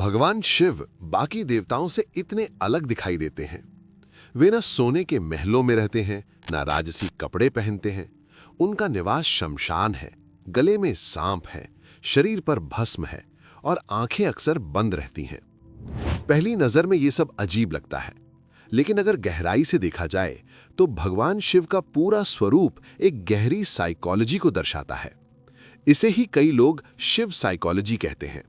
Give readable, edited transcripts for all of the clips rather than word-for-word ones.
भगवान शिव बाकी देवताओं से इतने अलग दिखाई देते हैं। वे न सोने के महलों में रहते हैं, न राजसी कपड़े पहनते हैं। उनका निवास शमशान है, गले में सांप है, शरीर पर भस्म है और आंखें अक्सर बंद रहती हैं। पहली नजर में ये सब अजीब लगता है, लेकिन अगर गहराई से देखा जाए तो भगवान शिव का पूरा स्वरूप एक गहरी साइकोलॉजी को दर्शाता है। इसे ही कई लोग शिव साइकोलॉजी कहते हैं,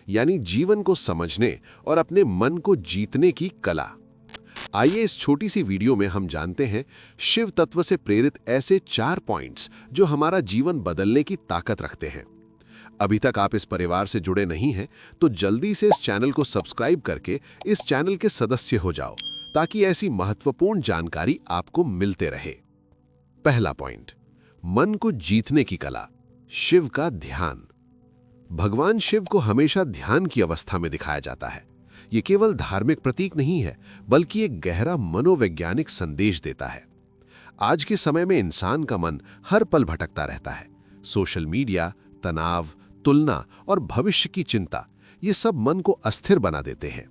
यानी जीवन को समझने और अपने मन को जीतने की कला। आइए इस छोटी सी वीडियो में हम जानते हैं शिव तत्व से प्रेरित ऐसे 4 पॉइंट्स जो हमारा जीवन बदलने की ताकत रखते हैं। अभी तक आप इस परिवार से जुड़े नहीं हैं तो जल्दी से इस चैनल को सब्सक्राइब करके इस चैनल के सदस्य हो जाओ, ताकि ऐसी महत्वपूर्ण जानकारी आपको मिलते रहे। पहला पॉइंट, मन को जीतने की कला, शिव का ध्यान। भगवान शिव को हमेशा ध्यान की अवस्था में दिखाया जाता है। ये केवल धार्मिक प्रतीक नहीं है, बल्कि एक गहरा मनोवैज्ञानिक संदेश देता है। आज के समय में इंसान का मन हर पल भटकता रहता है। सोशल मीडिया, तनाव, तुलना और भविष्य की चिंता, ये सब मन को अस्थिर बना देते हैं।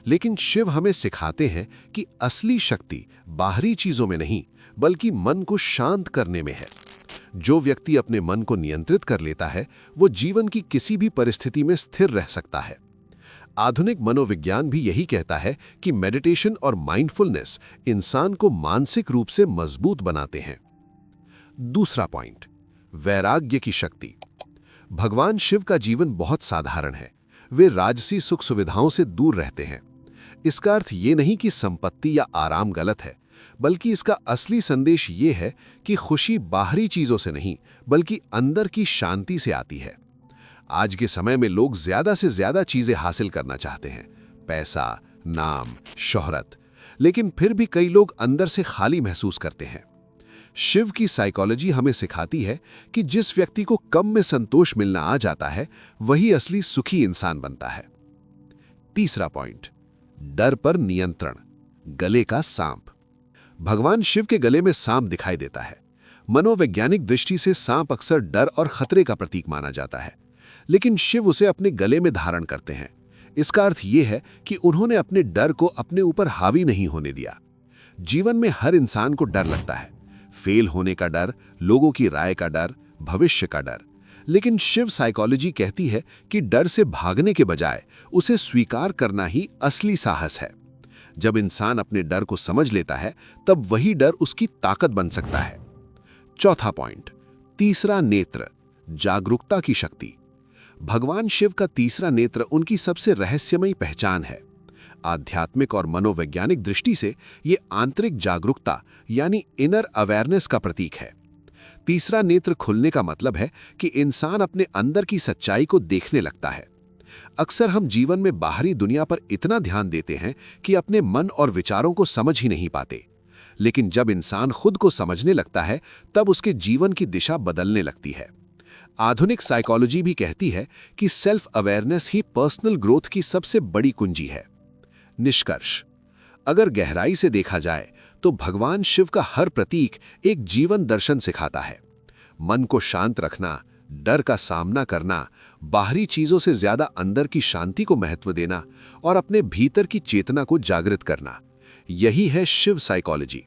लेकिन शिव हमें सिखाते हैं कि असली शक्ति बाहरी चीजों में नहीं, बल्कि मन को शांत करने में है। जो व्यक्ति अपने मन को नियंत्रित कर लेता है, वो जीवन की किसी भी परिस्थिति में स्थिर रह सकता है। आधुनिक मनोविज्ञान भी यही कहता है कि मेडिटेशन और माइंडफुलनेस इंसान को मानसिक रूप से मजबूत बनाते हैं। दूसरा पॉइंट, वैराग्य की शक्ति। भगवान शिव का जीवन बहुत साधारण है। वे राजसी सुख सुविधाओं से दूर रहते हैं। इसका अर्थ ये नहीं कि संपत्ति या आराम गलत है, बल्कि इसका असली संदेश ये है कि खुशी बाहरी चीजों से नहीं, बल्कि अंदर की शांति से आती है। आज के समय में लोग ज्यादा से ज्यादा चीजें हासिल करना चाहते हैं, पैसा, नाम, शोहरत, लेकिन फिर भी कई लोग अंदर से खाली महसूस करते हैं। शिव की साइकोलॉजी हमें सिखाती है कि जिस व्यक्ति को कम में संतोष मिलना आ जाता है, वही असली सुखी इंसान बनता है। तीसरा पॉइंट, डर पर नियंत्रण, गले का सांप। भगवान शिव के गले में सांप दिखाई देता है। मनोवैज्ञानिक दृष्टि से सांप अक्सर डर और खतरे का प्रतीक माना जाता है, लेकिन शिव उसे अपने गले में धारण करते हैं। इसका अर्थ यह है कि उन्होंने अपने डर को अपने ऊपर हावी नहीं होने दिया। जीवन में हर इंसान को डर लगता है, फेल होने का डर, लोगों की राय का डर, भविष्य का डर। लेकिन शिव साइकोलॉजी कहती है कि डर से भागने के बजाय उसे स्वीकार करना ही असली साहस है। जब इंसान अपने डर को समझ लेता है, तब वही डर उसकी ताकत बन सकता है। चौथा पॉइंट, तीसरा नेत्र, जागरूकता की शक्ति। भगवान शिव का तीसरा नेत्र उनकी सबसे रहस्यमयी पहचान है। आध्यात्मिक और मनोवैज्ञानिक दृष्टि से ये आंतरिक जागरूकता यानी इनर अवेयरनेस का प्रतीक है। तीसरा नेत्र खुलने का मतलब है कि इंसान अपने अंदर की सच्चाई को देखने लगता है। अक्सर हम जीवन में बाहरी दुनिया पर इतना ध्यान देते हैं कि अपने मन और विचारों को समझ ही नहीं पाते। लेकिन जब इंसान खुद को समझने लगता है, तब उसके जीवन की दिशा बदलने लगती है। आधुनिक साइकोलॉजी भी कहती है कि सेल्फ अवेयरनेस ही पर्सनल ग्रोथ की सबसे बड़ी कुंजी है। निष्कर्ष, अगर गहराई से देखा जाए तो भगवान शिव का हर प्रतीक एक जीवन दर्शन सिखाता है। मन को शांत रखना, डर का सामना करना, बाहरी चीजों से ज्यादा अंदर की शांति को महत्व देना और अपने भीतर की चेतना को जागृत करना, यही है शिव साइकोलॉजी।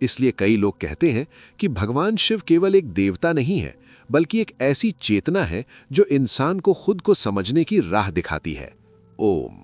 इसलिए कई लोग कहते हैं कि भगवान शिव केवल एक देवता नहीं है, बल्कि एक ऐसी चेतना है जो इंसान को खुद को समझने की राह दिखाती है। ओम।